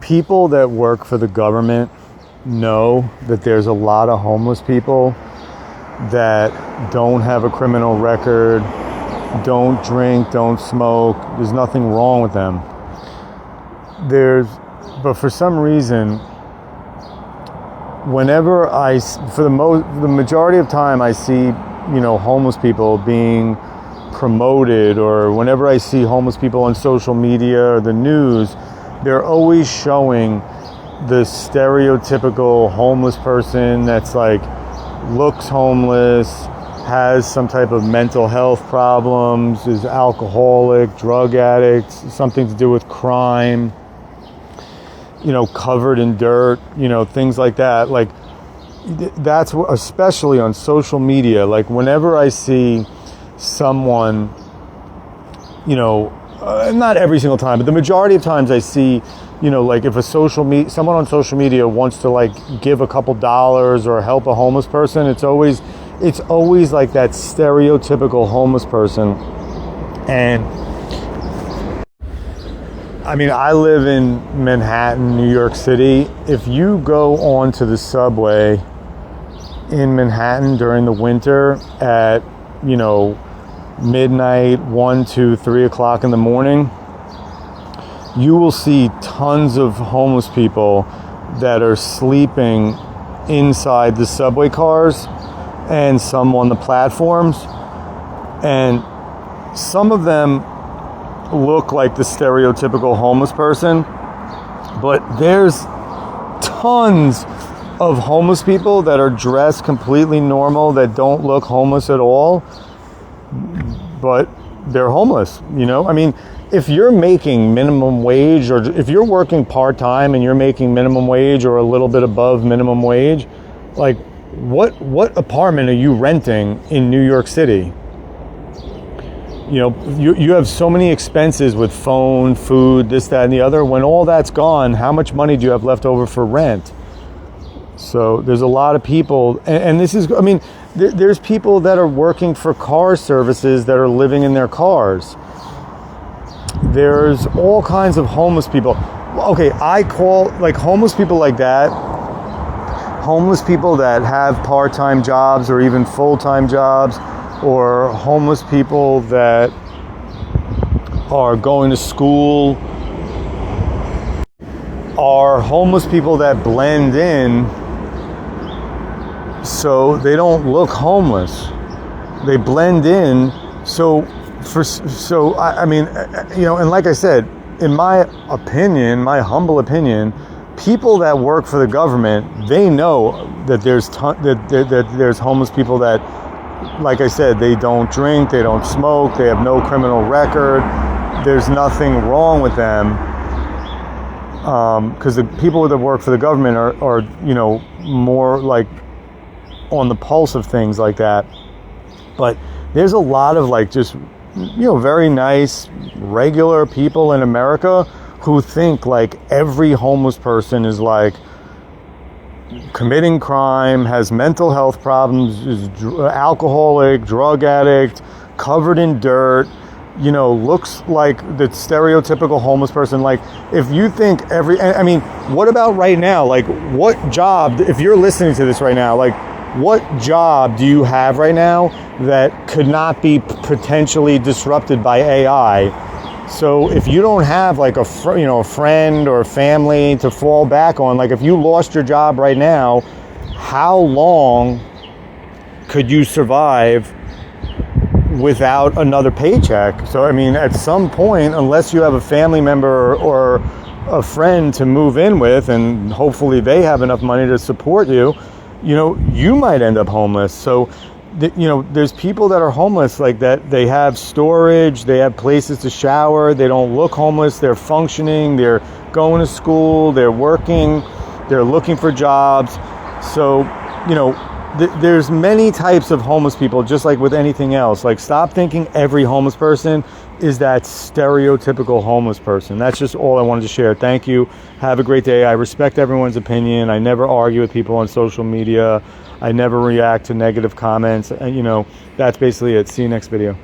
people that work for the government know that there's a lot of homeless people that don't have a criminal record, don't drink, don't smoke. There's nothing wrong with them. But for some reason, whenever the majority of time I see, homeless people being promoted, or whenever I see homeless people on social media or the news, they're always showing the stereotypical homeless person that's like, looks homeless, has some type of mental health problems, is alcoholic, drug addict, something to do with crime, covered in dirt, things like that. Like, that's especially on social media. Like, whenever I see someone, not every single time, but the majority of times I see, like if someone on social media wants to like give a couple dollars or help a homeless person, it's always like that stereotypical homeless person. And I mean, I live in Manhattan, New York City. If you go onto the subway in Manhattan during the winter at, midnight, 1, 2, 3 o'clock in the morning, you will see tons of homeless people that are sleeping inside the subway cars and some on the platforms. And some of them look like the stereotypical homeless person, but there's tons of homeless people that are dressed completely normal, that don't look homeless at all, but they're homeless. I mean, if you're making minimum wage, or if you're working part-time and you're making minimum wage or a little bit above minimum wage, like what apartment are you renting in New York City? You have so many expenses with phone, food, this, that, and the other. When all that's gone, how much money do you have left over for rent? So there's a lot of people, and this is, I mean, there's people that are working for car services that are living in their cars. There's all kinds of homeless people. Okay, I call like homeless people like that, homeless people that have part-time jobs or even full-time jobs, or homeless people that are going to school, are homeless people that blend in so they don't look homeless. They blend in. I mean, and like I said, in my opinion, my humble opinion, people that work for the government, they know that there's homeless people that, like I said, they don't drink, they don't smoke, they have no criminal record, there's nothing wrong with them, because the people that work for the government are more like on the pulse of things like that. But there's a lot of like just very nice regular people in America who think like every homeless person is like committing crime, has mental health problems, is alcoholic, drug addict, covered in dirt, looks like the stereotypical homeless person. Like, if you think what about right now? Like, what job, if you're listening to this right now, like, what job do you have right now that could not be potentially disrupted by AI? So if you don't have like a friend or family to fall back on, like if you lost your job right now, how long could you survive without another paycheck? So I mean, at some point, unless you have a family member or a friend to move in with, and hopefully they have enough money to support you, you might end up homeless. So there's people that are homeless like that. They have storage, they have places to shower, they don't look homeless, they're functioning, they're going to school, they're working, they're looking for jobs. So, there's many types of homeless people, just like with anything else. Like, stop thinking every homeless person is that stereotypical homeless person. That's just all I wanted to share. Thank you. Have a great day. I respect everyone's opinion. I never argue with people on social media. I never react to negative comments. That's basically it. See you next video.